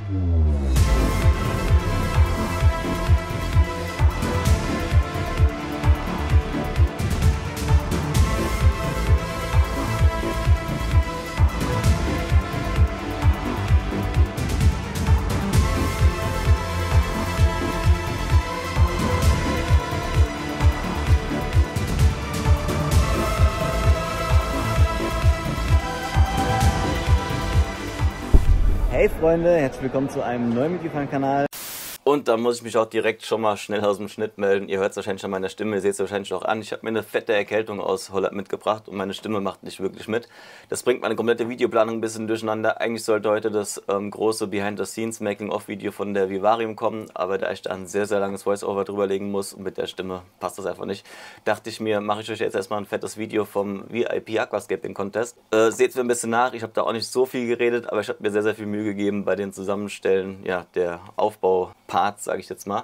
Hey Freunde, herzlich willkommen zu einem neuen Video auf meinem Kanal. Und da muss ich mich auch direkt schon mal schnell aus dem Schnitt melden. Ihr hört es wahrscheinlich an meiner Stimme, ihr seht es wahrscheinlich auch an. Ich habe mir eine fette Erkältung aus Holland mitgebracht und meine Stimme macht nicht wirklich mit. Das bringt meine komplette Videoplanung ein bisschen durcheinander. Eigentlich sollte heute das große Behind-the-Scenes Making-of-Video von der Vivarium kommen, aber da ich da ein sehr, sehr langes Voice-Over drüber legen muss und mit der Stimme passt das einfach nicht, dachte ich mir, mache ich euch jetzt erstmal ein fettes Video vom VIP Aquascaping Contest. Seht mir ein bisschen nach, ich habe da auch nicht so viel geredet, aber ich habe mir sehr, sehr viel Mühe gegeben bei den Zusammenstellen, ja, der Aufbau-Parts, sage ich jetzt mal.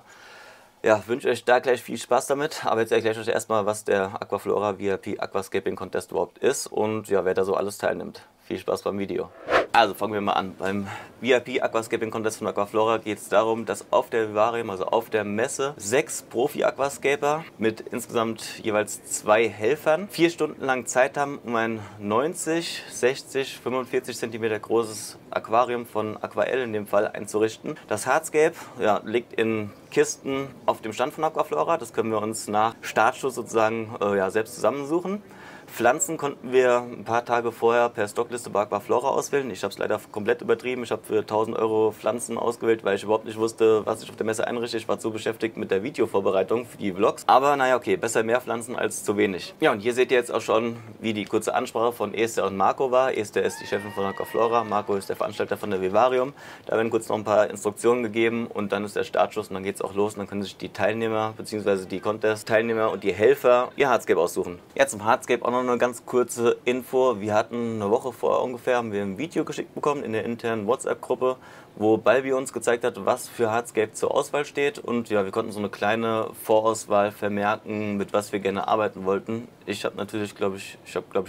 Ja, wünsche euch da gleich viel Spaß damit, aber jetzt erkläre ich euch erstmal, was der Aquaflora VIP Aquascaping Contest überhaupt ist und ja, wer da so alles teilnimmt. Viel Spaß beim Video. Also fangen wir mal an. Beim VIP Aquascaping Contest von Aquaflora geht es darum, dass auf der Vivarium, also auf der Messe, 6 Profi-Aquascaper mit insgesamt jeweils 2 Helfern 4 Stunden lang Zeit haben, um ein 90, 60, 45 cm großes Aquarium von Aquael in dem Fall einzurichten. Das Hardscape liegt in Kisten auf dem Stand von Aquaflora. Das können wir uns nach Startschuss sozusagen selbst zusammensuchen. Pflanzen konnten wir ein paar Tage vorher per Stockliste bei Aquaflora auswählen. Ich habe es leider komplett übertrieben. Ich habe für 1000 € Pflanzen ausgewählt, weil ich überhaupt nicht wusste, was ich auf der Messe einrichte. Ich war zu beschäftigt mit der Videovorbereitung für die Vlogs. Aber naja, okay, besser mehr Pflanzen als zu wenig. Ja, und hier seht ihr jetzt auch schon, wie die kurze Ansprache von Esther und Marco war. Esther ist die Chefin von Aquaflora, Marco ist der Veranstalter von der Vivarium. Da werden kurz noch ein paar Instruktionen gegeben und dann ist der Startschuss und dann geht es auch los. Und dann können sich die Teilnehmer bzw. die Contest-Teilnehmer und die Helfer ihr Hardscape aussuchen. Ja, zum Hardscape auch noch eine ganz kurze Info. Wir hatten eine Woche vorher ungefähr, haben wir ein Video geschickt bekommen in der internen WhatsApp-Gruppe, wo Balbi uns gezeigt hat, was für Hardscape zur Auswahl steht. Und ja, wir konnten so eine kleine Vorauswahl vermerken, mit was wir gerne arbeiten wollten. Ich habe natürlich, glaube ich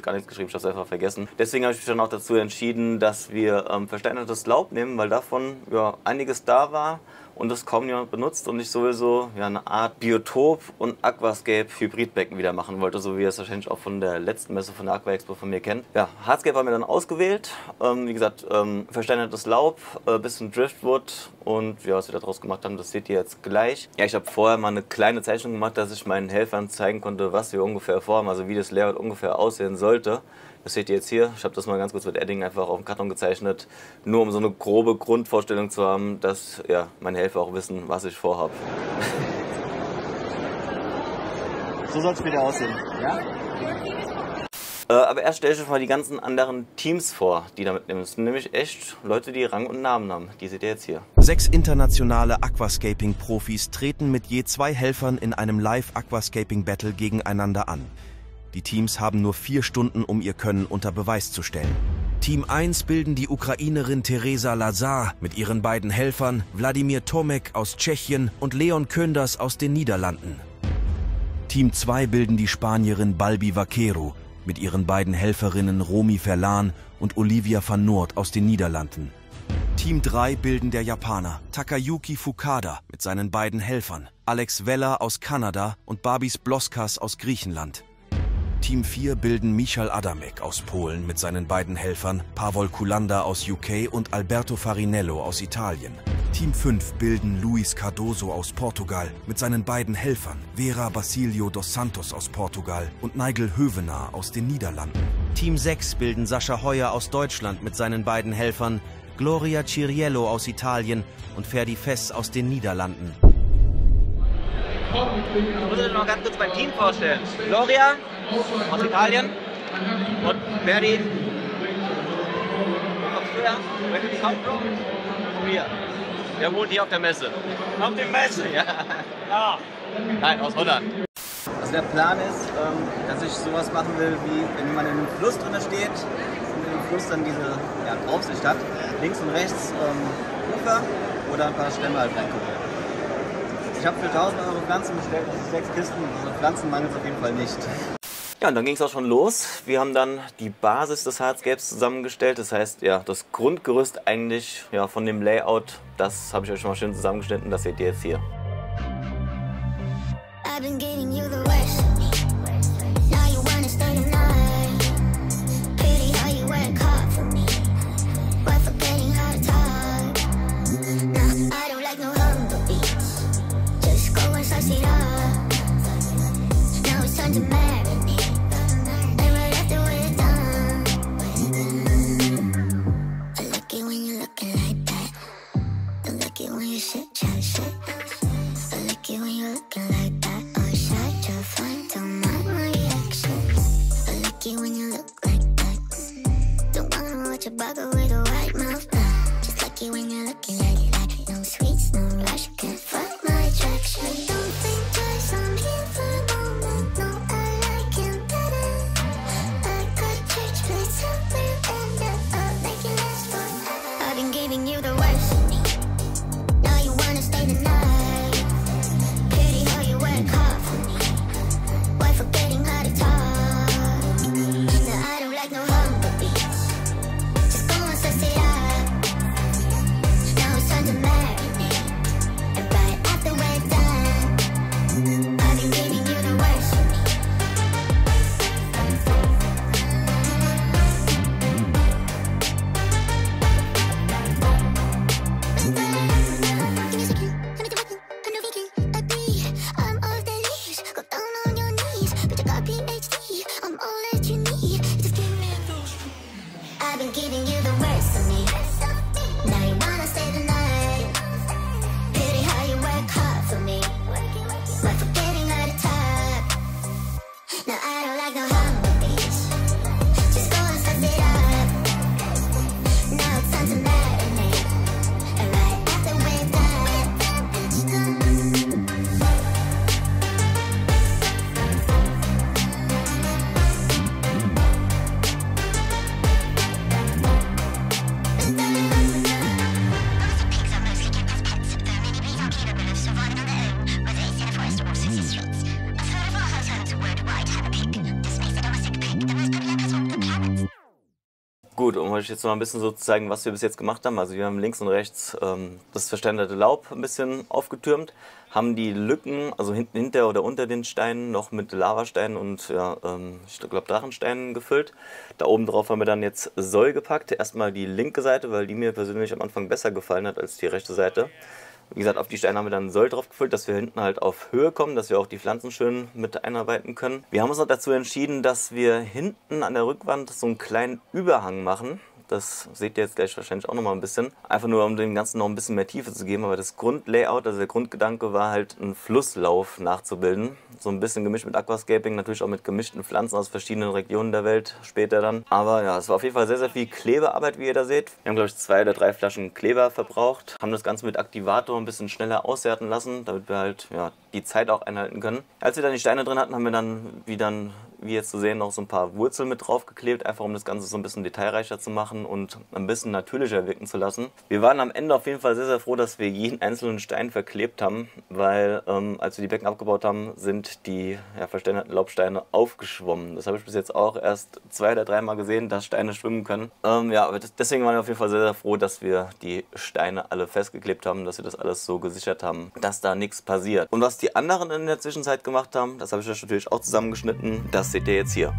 gar nichts geschrieben, ich habe es einfach vergessen. Deswegen habe ich mich dann auch dazu entschieden, dass wir versteinertes Laub nehmen, weil davon ja einiges da war und das kaum jemand benutzt und ich sowieso eine Art Biotop und Aquascape Hybridbecken wieder machen wollte, so wie ihr es wahrscheinlich auch von der letzten Messe von der Aqua Expo von mir kennt. Ja, Hardscape haben wir dann ausgewählt, wie gesagt, versteinertes Laub, bisschen Driftwood und ja, was wir daraus gemacht haben, das seht ihr jetzt gleich. Ja, ich habe vorher mal eine kleine Zeichnung gemacht, dass ich meinen Helfern zeigen konnte, was wir ungefähr vorhaben, also wie das Layout ungefähr aussehen sollte. Das seht ihr jetzt hier. Ich habe das mal ganz kurz mit Edding einfach auf dem Karton gezeichnet, nur um so eine grobe Grundvorstellung zu haben, dass ja, meine Helfer auch wissen, was ich vorhabe. So soll es später aussehen, ja? Aber erst stelle ich euch mal die ganzen anderen Teams vor, die da mitnehmen. Das sind nämlich echt Leute, die Rang und Namen haben. Die seht ihr jetzt hier. 6 internationale Aquascaping-Profis treten mit je 2 Helfern in einem Live-Aquascaping-Battle gegeneinander an. Die Teams haben nur 4 Stunden, um ihr Können unter Beweis zu stellen. Team 1 bilden die Ukrainerin Teresa Lazar mit ihren beiden Helfern Wladimir Tomek aus Tschechien und Leon Könders aus den Niederlanden. Team 2 bilden die Spanierin Balbi Vaquero mit ihren beiden Helferinnen Romy Verlan und Olivia van Noort aus den Niederlanden. Team 3 bilden der Japaner Takayuki Fukada mit seinen beiden Helfern Alex Weller aus Kanada und Babis Bloskas aus Griechenland. Team 4 bilden Michal Adamek aus Polen mit seinen beiden Helfern Pavol Kulanda aus UK und Alberto Farinello aus Italien. Team 5 bilden Luis Cardoso aus Portugal mit seinen beiden Helfern Vera Basilio dos Santos aus Portugal und Nigel Hövenaar aus den Niederlanden. Team 6 bilden Sascha Heuer aus Deutschland mit seinen beiden Helfern Gloria Ciriello aus Italien und Ferdi Fess aus den Niederlanden. Ich muss euch noch ganz kurz mein Team vorstellen. Gloria aus Italien und Ferdi. Wo kommst du her? Where do you come from? Von mir. Der wohnt hier auf der Messe. Auf der Messe? Ja. Ah. Nein, aus Holland. Also der Plan ist, dass ich sowas machen will, wie wenn man in einem Fluss drin steht und im Fluss dann diese Draufsicht hat. Links und rechts Ufer oder ein paar Stämme halt reingucken. Ich habe für 1000 € Pflanzen bestellt, das ist 6 Kisten, also Pflanzen mangelt es auf jeden Fall nicht. Ja, und dann ging es auch schon los. Wir haben dann die Basis des Hardscapes zusammengestellt. Das heißt, ja, das Grundgerüst eigentlich ja, von dem Layout, das habe ich euch schon mal schön zusammengeschnitten. Das seht ihr jetzt hier. Gut, um euch jetzt mal ein bisschen so zu zeigen, was wir bis jetzt gemacht haben. Also wir haben links und rechts das verständerte Laub ein bisschen aufgetürmt, haben die Lücken, also hinten hinter oder unter den Steinen noch mit Lavasteinen und ja, ich glaube Drachensteinen gefüllt. Da oben drauf haben wir dann jetzt Soll gepackt. Erstmal die linke Seite, weil die mir persönlich am Anfang besser gefallen hat als die rechte Seite. Wie gesagt, auf die Steine haben wir dann Soll drauf gefüllt, dass wir hinten halt auf Höhe kommen, dass wir auch die Pflanzen schön mit einarbeiten können. Wir haben uns noch dazu entschieden, dass wir hinten an der Rückwand so einen kleinen Überhang machen. Das seht ihr jetzt gleich wahrscheinlich auch noch mal ein bisschen. Einfach nur, um dem Ganzen noch ein bisschen mehr Tiefe zu geben. Aber das Grundlayout, also der Grundgedanke war halt, einen Flusslauf nachzubilden. So ein bisschen gemischt mit Aquascaping, natürlich auch mit gemischten Pflanzen aus verschiedenen Regionen der Welt später dann. Aber ja, es war auf jeden Fall sehr, sehr viel Klebearbeit, wie ihr da seht. Wir haben, glaube ich, 2 oder 3 Flaschen Kleber verbraucht. Haben das Ganze mit Aktivator ein bisschen schneller aushärten lassen, damit wir halt ja, die Zeit auch einhalten können. Als wir dann die Steine drin hatten, haben wir dann, wie jetzt zu sehen, noch so ein paar Wurzeln mit drauf geklebt, einfach um das Ganze so ein bisschen detailreicher zu machen und ein bisschen natürlicher wirken zu lassen. Wir waren am Ende auf jeden Fall sehr, sehr froh, dass wir jeden einzelnen Stein verklebt haben, weil als wir die Becken abgebaut haben, sind die ja, versteinerten Laubsteine aufgeschwommen. Das habe ich bis jetzt auch erst 2 oder 3 Mal gesehen, dass Steine schwimmen können. Ja, aber deswegen waren wir auf jeden Fall sehr, sehr froh, dass wir die Steine alle festgeklebt haben, dass wir das alles so gesichert haben, dass da nichts passiert. Und was die anderen in der Zwischenzeit gemacht haben, das habe ich euch natürlich auch zusammengeschnitten. Das seht ihr jetzt hier.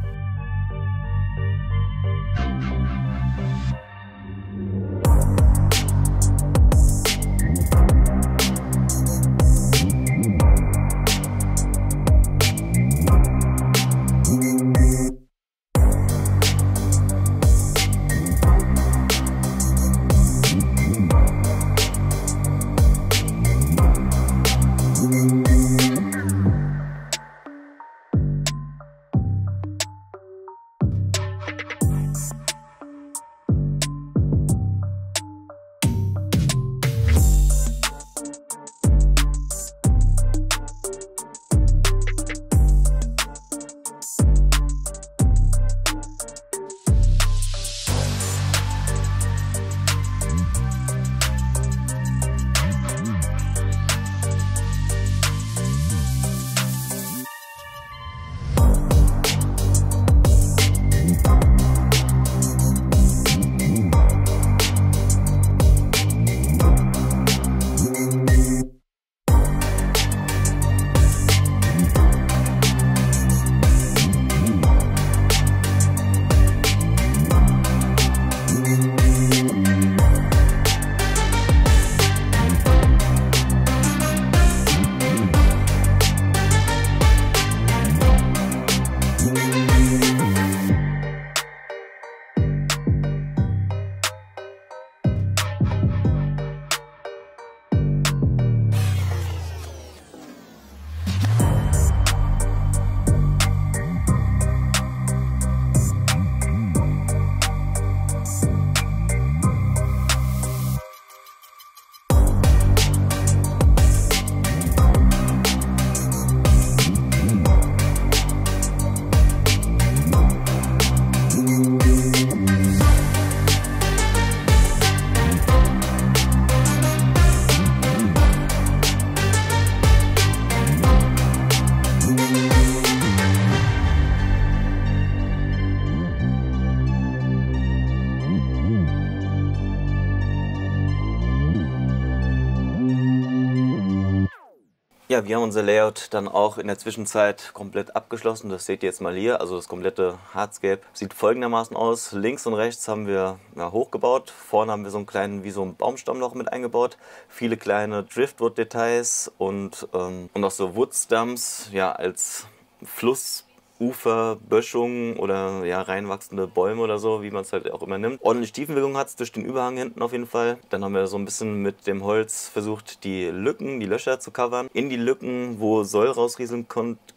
Ja, wir haben unser Layout dann auch in der Zwischenzeit komplett abgeschlossen. Das seht ihr jetzt mal hier. Also das komplette Hardscape sieht folgendermaßen aus. Links und rechts haben wir hochgebaut. Vorne haben wir so einen kleinen, wie so einen Baumstamm noch mit eingebaut. Viele kleine Driftwood-Details und auch so Woodstumps, ja, als Flussuferböschung oder ja, reinwachsende Bäume oder so, wie man es halt auch immer nimmt. Ordentlich Tiefenwirkung hat es durch den Überhang hinten auf jeden Fall. Dann haben wir so ein bisschen mit dem Holz versucht, die Lücken, die Löcher zu covern. In die Lücken, wo Soll rausrieseln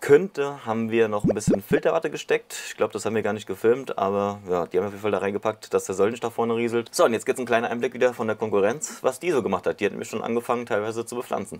könnte, haben wir noch ein bisschen Filterwatte gesteckt. Ich glaube, das haben wir gar nicht gefilmt, aber ja, die haben wir auf jeden Fall da reingepackt, dass der Soll nicht nach vorne rieselt. So, und jetzt gibt es einen kleinen Einblick wieder von der Konkurrenz, was die so gemacht hat. Die hat nämlich schon angefangen, teilweise zu bepflanzen.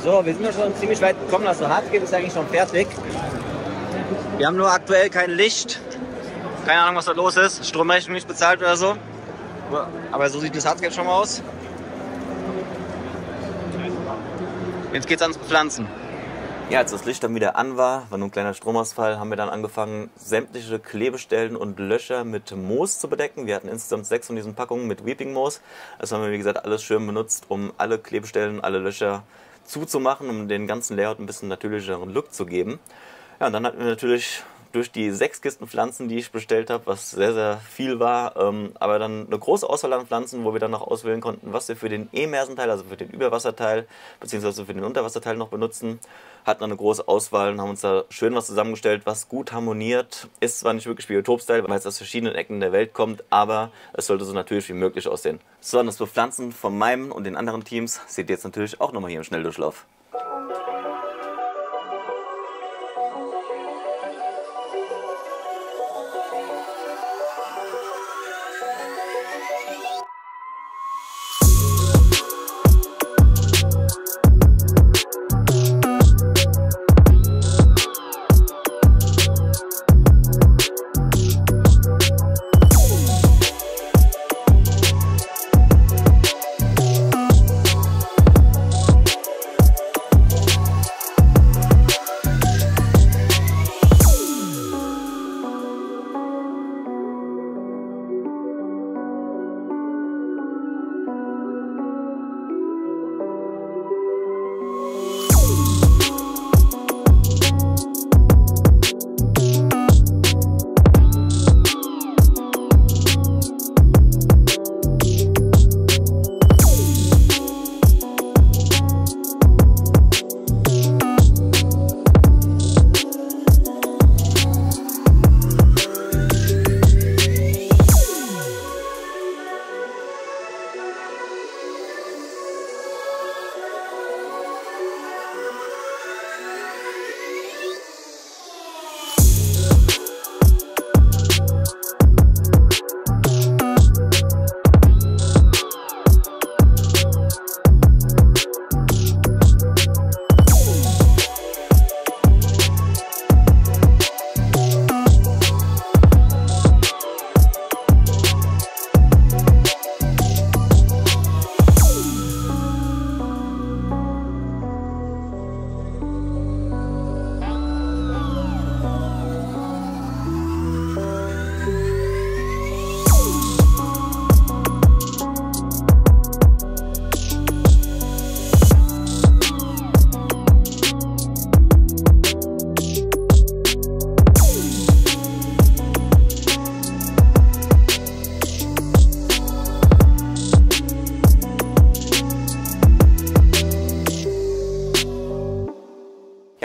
So, wir sind ja schon ziemlich weit gekommen, also Hardscape ist eigentlich schon fertig. Wir haben nur aktuell kein Licht. Keine Ahnung, was da los ist. Stromrechnung nicht bezahlt oder so. Aber so sieht das Hardscape schon mal aus. Jetzt geht's ans Bepflanzen. Ja, als das Licht dann wieder an war nur ein kleiner Stromausfall, haben wir dann angefangen, sämtliche Klebestellen und Löcher mit Moos zu bedecken. Wir hatten insgesamt 6 von diesen Packungen mit Weeping Moos. Das haben wir, wie gesagt, alles schön benutzt, um alle Klebestellen, alle Löcher zuzumachen, um den ganzen Layout ein bisschen natürlicheren Look zu geben. Ja, und dann hatten wir natürlich durch die 6 Kisten Pflanzen, die ich bestellt habe, was sehr, sehr viel war, aber dann eine große Auswahl an Pflanzen, wo wir dann noch auswählen konnten, was wir für den Emersenteil, also für den Überwasserteil, beziehungsweise für den Unterwasserteil noch benutzen. Hatten dann eine große Auswahl und haben uns da schön was zusammengestellt, was gut harmoniert. Ist zwar nicht wirklich Biotop-Style, weil es aus verschiedenen Ecken der Welt kommt, aber es sollte so natürlich wie möglich aussehen. So, und das Bepflanzen von meinem und den anderen Teams seht ihr jetzt natürlich auch nochmal hier im Schnelldurchlauf.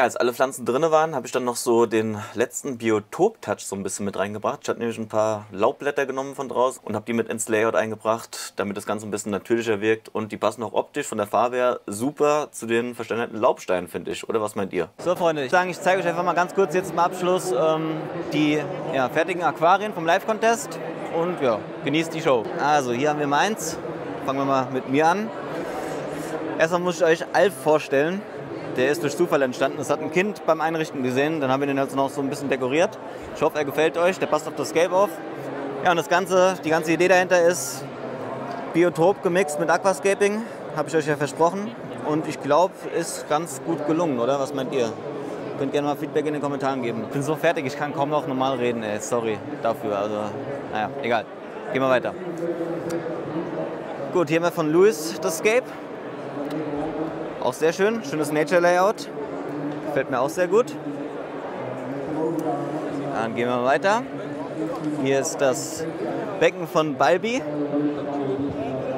Ja, als alle Pflanzen drin waren, habe ich dann noch so den letzten Biotop-Touch so ein bisschen mit reingebracht. Ich habe nämlich ein paar Laubblätter genommen von draußen und habe die mit ins Layout eingebracht, damit das Ganze ein bisschen natürlicher wirkt. Und die passen auch optisch von der Farbe her super zu den versteinerten Laubsteinen, finde ich. Oder was meint ihr? So Freunde, ich zeige euch einfach mal ganz kurz jetzt zum Abschluss die fertigen Aquarien vom Live-Contest. Und ja, genießt die Show. Also hier haben wir meins. Fangen wir mal mit mir an. Erstmal muss ich euch Alf vorstellen. Der ist durch Zufall entstanden. Das hat ein Kind beim Einrichten gesehen. Dann haben wir den jetzt noch so ein bisschen dekoriert. Ich hoffe, er gefällt euch. Der passt auf das Gelb auf. Ja, und die ganze Idee dahinter ist Biotop gemixt mit Aquascaping. Habe ich euch ja versprochen. Und ich glaube, ist ganz gut gelungen, oder? Was meint ihr? Könnt gerne mal Feedback in den Kommentaren geben. Ich bin so fertig, ich kann kaum noch normal reden, ey. Sorry dafür. Also, naja, egal. Gehen wir weiter. Gut, hier haben wir von Louis das Scape. Auch sehr schön, schönes Nature-Layout. Gefällt mir auch sehr gut. Dann gehen wir weiter. Hier ist das Becken von Balbi.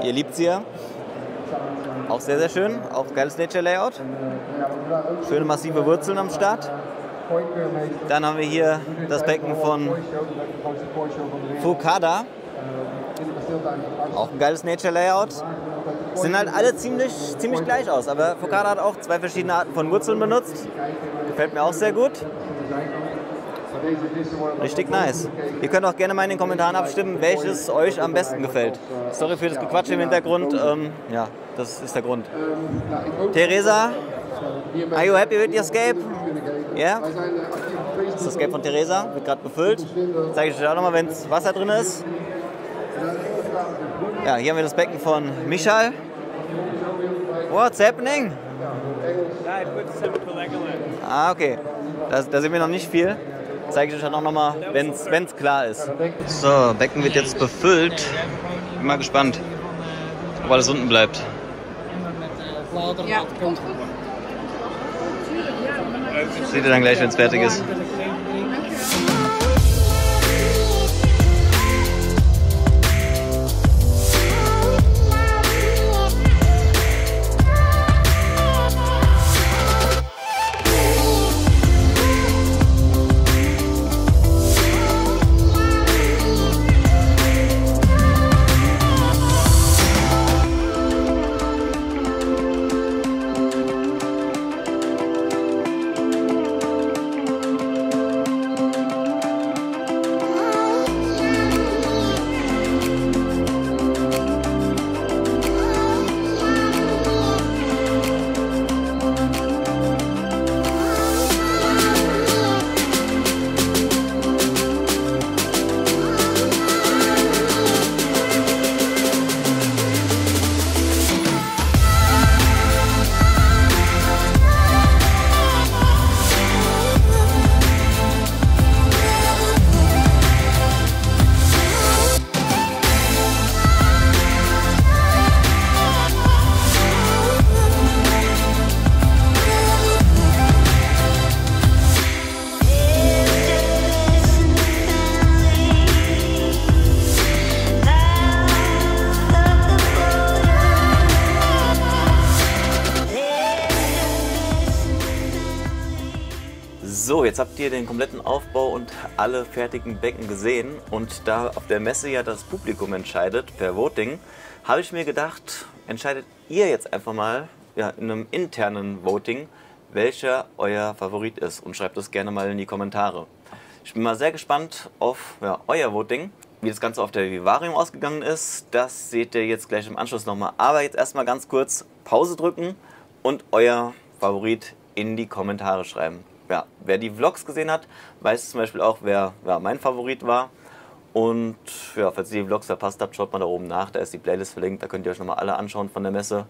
Ihr liebt sie ja. Auch sehr, sehr schön. Auch geiles Nature-Layout. Schöne massive Wurzeln am Start. Dann haben wir hier das Becken von Fukada. Auch ein geiles Nature-Layout. Sehen halt alle ziemlich gleich aus, aber Fukada hat auch zwei verschiedene Arten von Wurzeln benutzt. Gefällt mir auch sehr gut. Richtig nice. Ihr könnt auch gerne mal in den Kommentaren abstimmen, welches euch am besten gefällt. Sorry für das Gequatsch im Hintergrund. Ja, das ist der Grund. Theresa, are you happy with your scape? Ja? Yeah? Das ist das Scape von Theresa, wird gerade befüllt. Zeige ich euch auch nochmal, wenn es Wasser drin ist. Ja, hier haben wir das Becken von Michal. What's happening? Ah, okay. Da sehen wir noch nicht viel. Zeige ich euch dann auch nochmal, wenn es klar ist. So, Becken wird jetzt befüllt. Bin mal gespannt, ob alles unten bleibt. Ja. Seht ihr dann gleich, wenn es fertig ist. So, jetzt habt ihr den kompletten Aufbau und alle fertigen Becken gesehen, und da auf der Messe ja das Publikum entscheidet per Voting, habe ich mir gedacht, entscheidet ihr jetzt einfach mal in einem internen Voting, welcher euer Favorit ist, und schreibt das gerne mal in die Kommentare. Ich bin mal sehr gespannt auf euer Voting. Wie das Ganze auf der Vivarium ausgegangen ist, das seht ihr jetzt gleich im Anschluss nochmal. Aber jetzt erstmal ganz kurz Pause drücken und euer Favorit in die Kommentare schreiben. Ja, wer die Vlogs gesehen hat, weiß zum Beispiel auch, wer mein Favorit war. Und ja, falls ihr die Vlogs verpasst habt, schaut mal da oben nach, da ist die Playlist verlinkt, da könnt ihr euch nochmal alle anschauen von der Messe.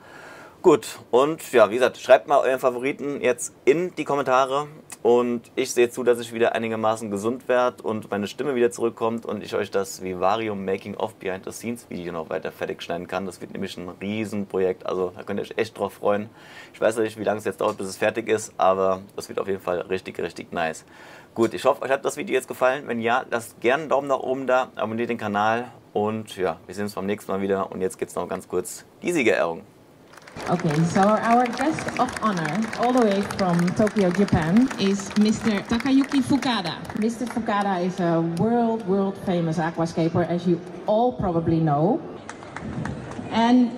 Gut, und ja, wie gesagt, schreibt mal euren Favoriten jetzt in die Kommentare, und ich sehe zu, dass ich wieder einigermaßen gesund werde und meine Stimme wieder zurückkommt und ich euch das Vivarium Making-of Behind the Scenes Video noch weiter fertig schneiden kann. Das wird nämlich ein Riesenprojekt, also da könnt ihr euch echt drauf freuen. Ich weiß nicht, wie lange es jetzt dauert, bis es fertig ist, aber das wird auf jeden Fall richtig, richtig nice. Gut, ich hoffe, euch hat das Video jetzt gefallen. Wenn ja, lasst gerne einen Daumen nach oben da, abonniert den Kanal und ja, wir sehen uns beim nächsten Mal wieder, und jetzt gibt es noch ganz kurz die Siegerehrung. Okay, so our guest of honor, all the way from Tokyo, Japan, is Mr. Takayuki Fukada. Mr. Fukada is a world famous aquascaper, as you all probably know. And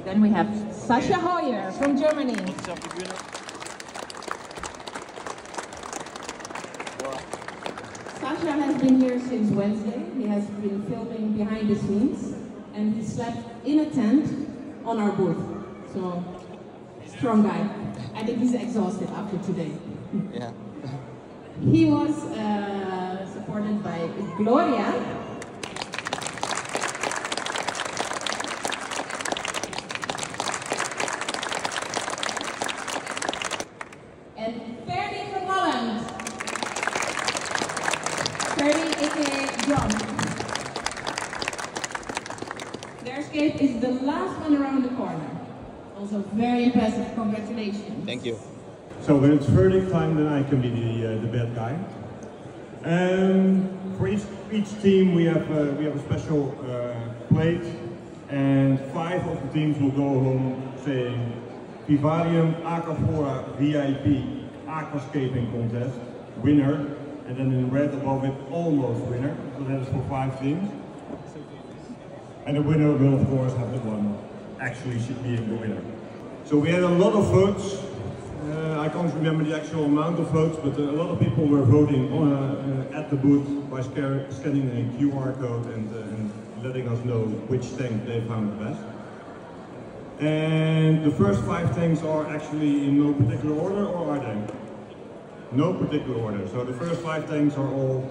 then we have Sascha Hoyer from Germany. Sascha has been here since Wednesday. He has been filming behind the scenes, and he slept in a tent on our booth. So, strong guy. I think he's exhausted after today. Yeah. He was supported by Gloria. And Ferdy from Holland. Ferdy, aka John. Their escape is the last one around the corner. Also very impressive, congratulations. Thank you. So when it's verdict time, then I can be the bad guy. For each team we have a special plate, and 5 of the teams will go home saying Vivarium Aquafora VIP Aquascaping Contest winner, and then in red above it almost winner. So that is for 5 teams. And the winner will of course have the one actually being the winner. So we had a lot of votes. I can't remember the actual amount of votes, but a lot of people were voting at the booth by scanning a QR code and letting us know which tank they found the best. And the first 5 tanks are actually in no particular order, or are they? No particular order. So the first 5 tanks are all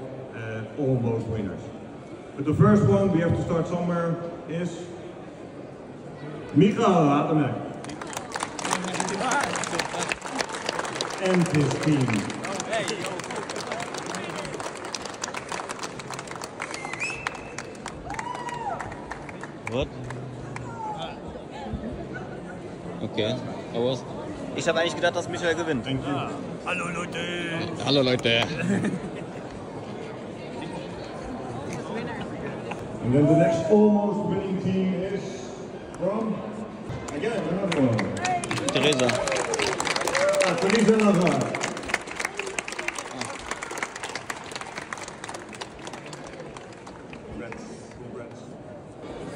almost winners. But the first one, we have to start somewhere, is Michael Rademek and his team. What? Okay. Ich habe eigentlich gedacht, dass Michael gewinnt. Thank you. Hallo Leute! Hallo Leute. And then the next almost winning team is from, again, another one. Teresa. Teresa Lazar.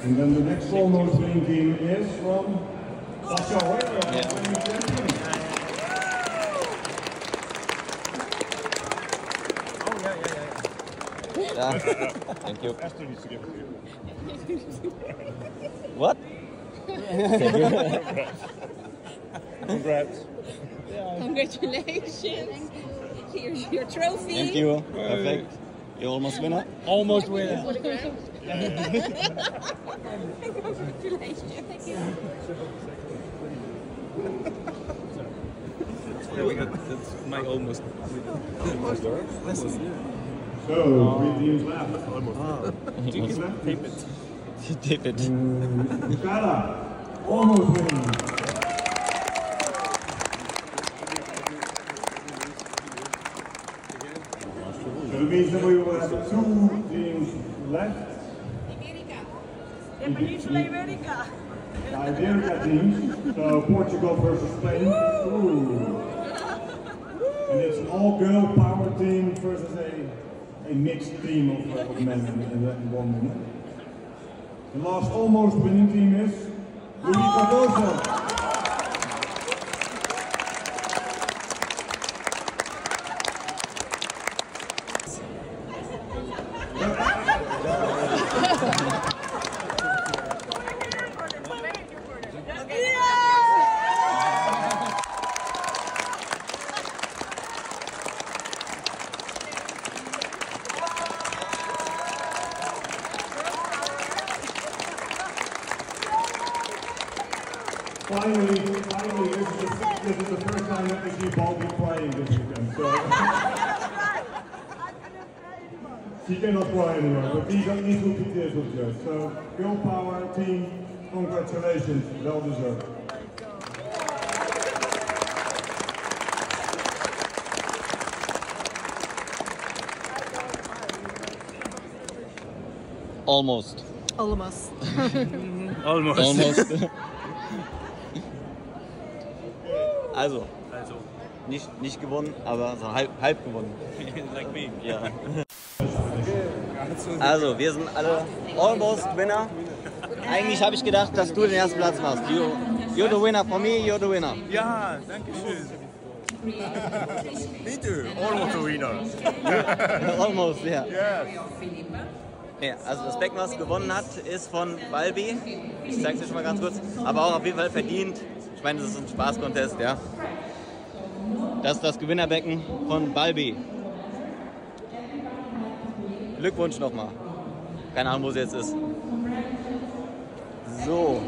And then the next almost winning team is from Sascha Hoyer. Yeah. Thank you. Esther needs to give it to you. What? Congrats. Congratulations. Here's your trophy. Thank you. Perfect. You almost winner? Almost winner. Congratulations. Thank you. That's my almost. So, 3 teams left. Tape it. Tape it. Fukada, almost winning. So that means that we will have 2 teams left. De Península Ibérica. The Iberica teams. So Portugal versus Spain. Ooh. And it's an all-girl power team versus a mixed team of men and women. The last almost winning team is Luis Cardoso. Finally, this is the first time that we see Baldy crying this weekend. So she cannot cry anymore, but these will be tears of joy. So, Girl Power team, congratulations, well deserved. Almost. Almost. Almost. Almost. Also. Nicht gewonnen, aber so halb gewonnen. Like me. Ja. Also, wir sind alle almost winner. Eigentlich habe ich gedacht, dass du den ersten Platz machst. You're the winner for me, you're the winner. Ja, danke schön. Me too. Almost a winner. Almost, ja. Yes. Ja, also das Becken, was gewonnen hat, ist von Balbi. Ich zeige es dir schon mal ganz kurz. Aber auch auf jeden Fall verdient. Ich meine, das ist ein Spaß-Contest, ja. Das ist das Gewinnerbecken von Balbi. Glückwunsch nochmal. Keine Ahnung, wo sie jetzt ist. So.